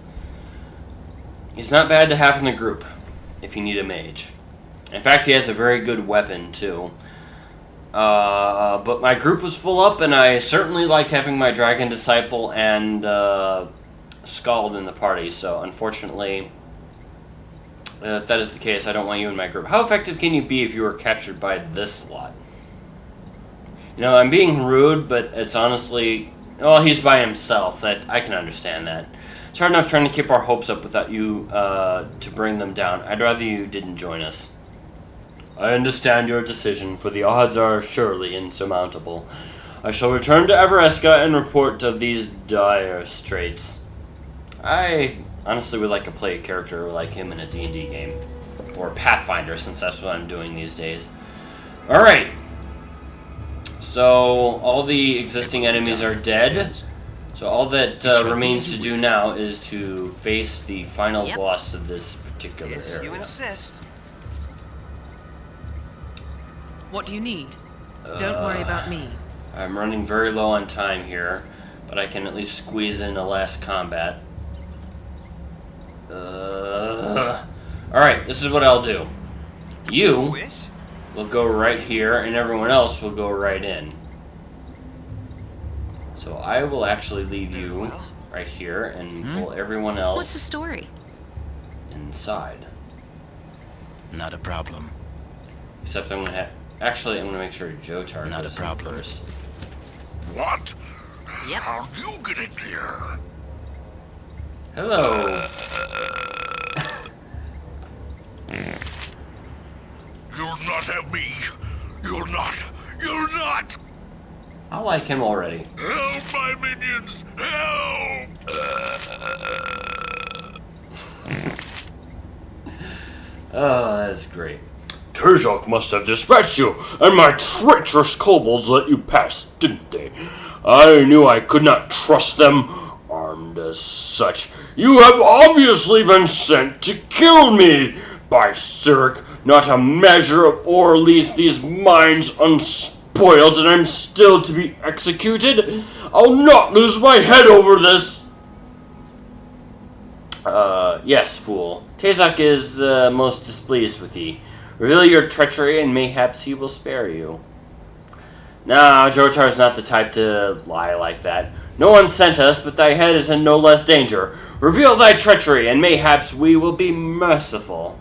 Speaker 1: he's not bad to have in the group if you need a mage. In fact, he has a very good weapon, too. But my group was full up, and I certainly like having my Dragon Disciple and Scald in the party, so unfortunately, if that is the case, I don't want you in my group. How effective can you be if you were captured by this slot? You know, I'm being rude, but it's honestly... Well, he's by himself. That I can understand that. It's hard enough trying to keep our hopes up without you to bring them down. I'd rather you didn't join us. I understand your decision, for the odds are surely insurmountable. I shall return to Everesca and report of these dire straits. I honestly would like to play a character like him in a D&D game. Or Pathfinder, since that's what I'm doing these days. Alright. So, all the existing enemies are dead. So all that remains to do now is to face the final boss of this particular
Speaker 3: If
Speaker 1: area.
Speaker 3: you insist.
Speaker 7: What do you need? Don't worry about me.
Speaker 1: I'm running very low on time here, but I can at least squeeze in a last combat. Alright, this is what I'll do. You
Speaker 3: Wish?
Speaker 1: will go right here, and everyone else will go right in. So I will actually leave you right here and pull everyone else
Speaker 4: What's the story?
Speaker 1: inside.
Speaker 2: Not a problem.
Speaker 1: Except I'm gonna actually I'm gonna make sure Jotar
Speaker 2: Not a
Speaker 1: goes in
Speaker 2: problem.
Speaker 1: first.
Speaker 5: What?
Speaker 4: Yep.
Speaker 5: How'd you get in here?
Speaker 1: Hello.
Speaker 5: You'll not have me. You're not. You're not.
Speaker 1: I like him already.
Speaker 5: Help my minions. Help.
Speaker 1: Oh, that is great. Terzok must have dispatched you, and my treacherous kobolds let you pass, didn't they? I knew I could not trust them, armed as such. You have obviously been sent to kill me. By Cyric, not a measure of ore leaves these mines unspoiled, and I'm still to be executed. I'll not lose my head over this. Yes, fool. Terzok is most displeased with thee. Reveal your treachery, and mayhaps he will spare you. Nah, Jotar's not the type to lie like that. No one sent us, but thy head is in no less danger. Reveal thy treachery, and mayhaps we will be merciful.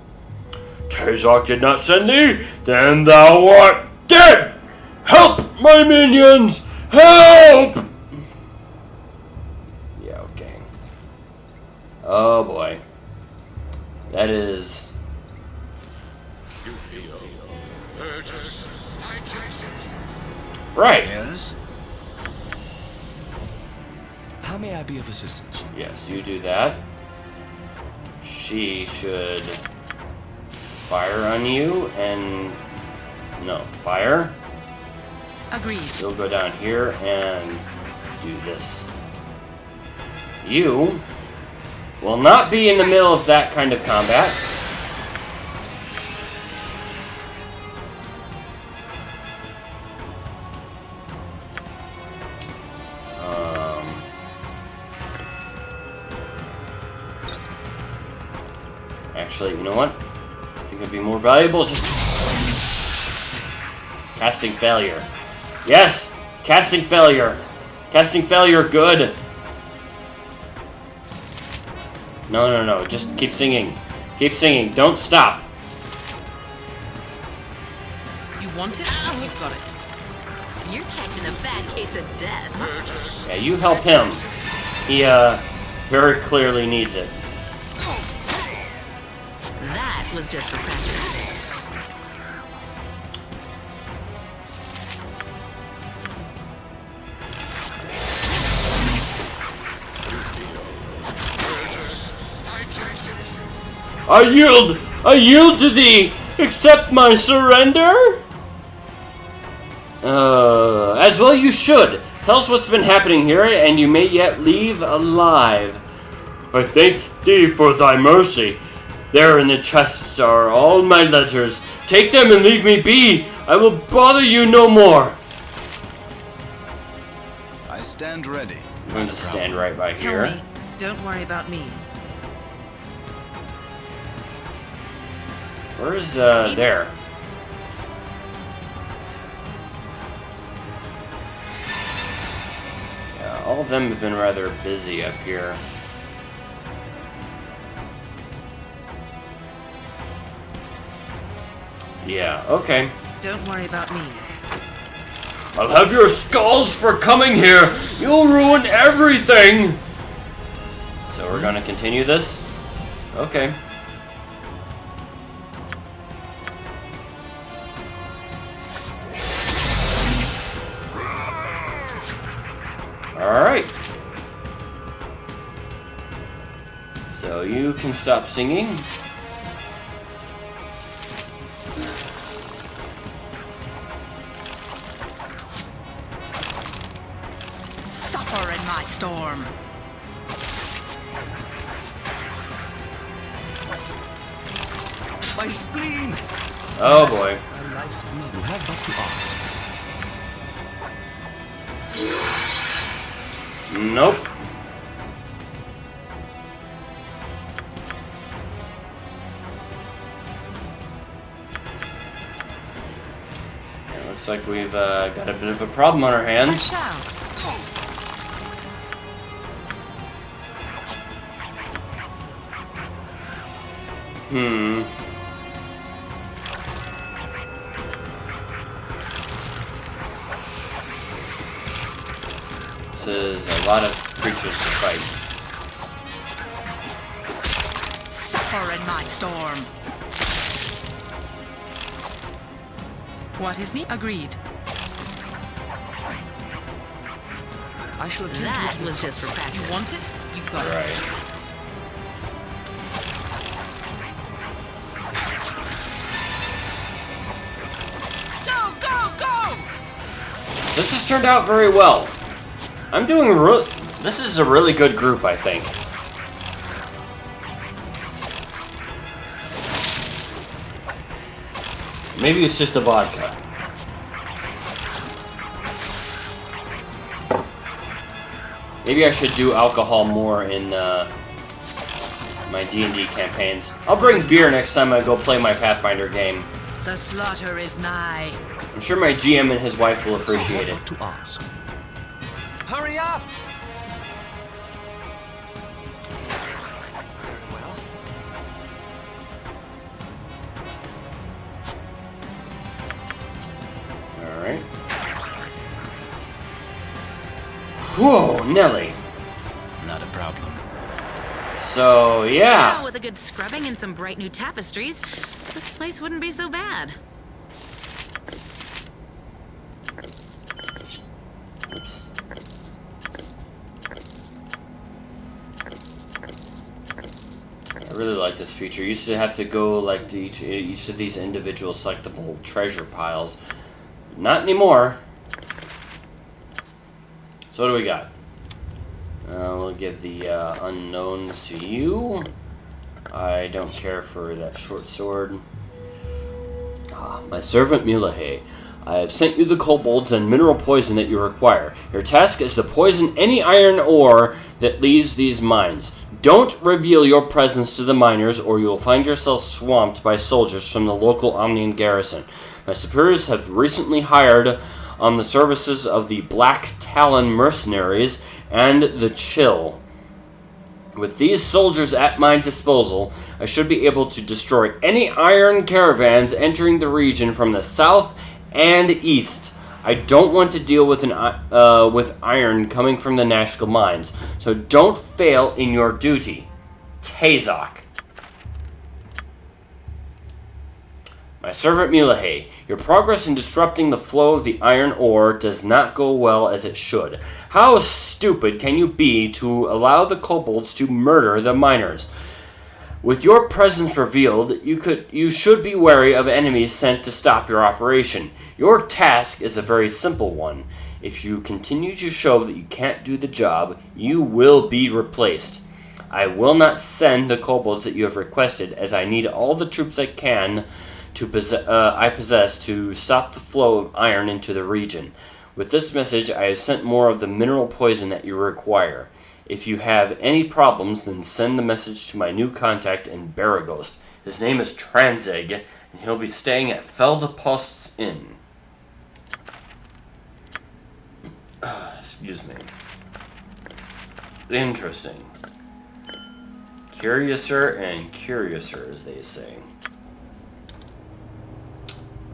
Speaker 1: Terzok did not send thee? Then thou art dead! Help, my minions! Help! Yeah, okay. Oh, boy. That is... Right.
Speaker 2: Yes?
Speaker 6: How may I be of assistance?
Speaker 1: Yes, you do that. She should fire on you and... No, fire.
Speaker 7: Agreed.
Speaker 1: You'll go down here and do this. You will not be in the middle of that kind of combat. Actually, you know what? I think it'd be more valuable just... Casting failure. Yes! Casting failure. Casting failure, good. No. Just keep singing. Keep singing. Don't stop.
Speaker 7: You want it? You've got it.
Speaker 4: You're catching a bad case of death.
Speaker 1: Yeah, you help him. He, very clearly needs it.
Speaker 4: That was just for practice.
Speaker 1: I yield to thee! Accept my surrender? As well you should. Tell us what's been happening here, and you may yet leave alive. I thank thee for thy mercy. There in the chests are all my letters. Take them and leave me be. I will bother you no more.
Speaker 2: I stand ready.
Speaker 1: I'm going to stand right by
Speaker 7: Tell
Speaker 1: here.
Speaker 7: me. Don't worry about me.
Speaker 1: Where's, there? Yeah, all of them have been rather busy up here. Yeah, okay.
Speaker 7: Don't worry about me.
Speaker 1: I'll have your skulls for coming here. You'll ruin everything. So we're gonna continue this? Okay. Alright. So you can stop singing.
Speaker 7: Suffer in my storm.
Speaker 6: My spleen!
Speaker 1: Oh boy.
Speaker 6: My life's spleen. You have but to ask.
Speaker 1: Nope. Yeah, looks like we've got a bit of a problem on our
Speaker 7: I
Speaker 1: hands.
Speaker 7: shall.
Speaker 1: This is a lot of creatures to fight.
Speaker 7: Suffer in my storm. What is neat? Agreed.
Speaker 6: I shall attend
Speaker 4: That
Speaker 6: to it.
Speaker 4: was just for practice.
Speaker 7: You want it? You got it.
Speaker 1: Right.
Speaker 7: Go, go, go!
Speaker 1: This has turned out very well. I'm doing this is a really good group, I think. Maybe it's just the vodka. Maybe I should do alcohol more in my D&D campaigns. I'll bring beer next time I go play my Pathfinder game.
Speaker 7: The slaughter is nigh.
Speaker 1: I'm sure my GM and his wife will appreciate it.
Speaker 6: What to ask.
Speaker 3: Hurry up! Well,
Speaker 1: Alright. Whoa, Nelly.
Speaker 2: Not a problem.
Speaker 1: So, yeah.
Speaker 4: Now, with a good scrubbing and some bright new tapestries, this place wouldn't be so bad.
Speaker 1: Oops. I really like this feature. You used to have to go like to each of these individual selectable treasure piles. Not anymore. So what do we got? We'll give the unknowns to you. I don't care for that short sword. My servant Milahe. I have sent you the kobolds and mineral poison that you require. Your task is to poison any iron ore that leaves these mines. Don't reveal your presence to the miners, or you will find yourself swamped by soldiers from the local Omnian garrison. My superiors have recently hired on the services of the Black Talon mercenaries and the Chill. With these soldiers at my disposal, I should be able to destroy any iron caravans entering the region from the south and east. I don't want to deal with with iron coming from the Nashkel mines, so don't fail in your duty. Tazok. My servant Milahe, your progress in disrupting the flow of the iron ore does not go well as it should. How stupid can you be to allow the kobolds to murder the miners? With your presence revealed, you should be wary of enemies sent to stop your operation. Your task is a very simple one. If you continue to show that you can't do the job, you will be replaced. I will not send the kobolds that you have requested, as I need all the troops I possess to stop the flow of iron into the region. With this message, I have sent more of the mineral poison that you require. If you have any problems, then send the message to my new contact in Baragost. His name is Transig, and he'll be staying at Feldpost's Inn. Excuse me. Interesting. Curiouser and curiouser, as they say.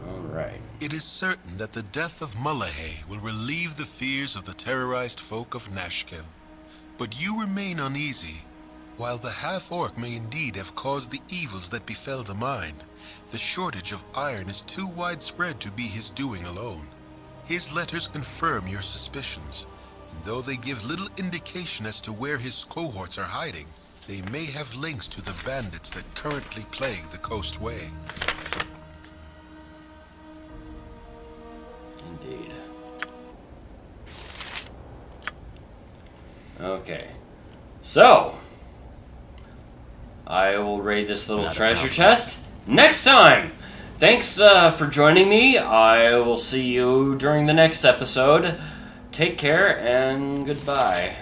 Speaker 1: Alright.
Speaker 9: It is certain that the death of Mullahay will relieve the fears of the terrorized folk of Nashkel. But you remain uneasy. While the half-orc may indeed have caused the evils that befell the mine, the shortage of iron is too widespread to be his doing alone. His letters confirm your suspicions, and though they give little indication as to where his cohorts are hiding, they may have links to the bandits that currently plague the Coastway.
Speaker 1: Indeed. Okay. So, I will raid this little treasure chest next time. Thanks for joining me. I will see you during the next episode. Take care and goodbye.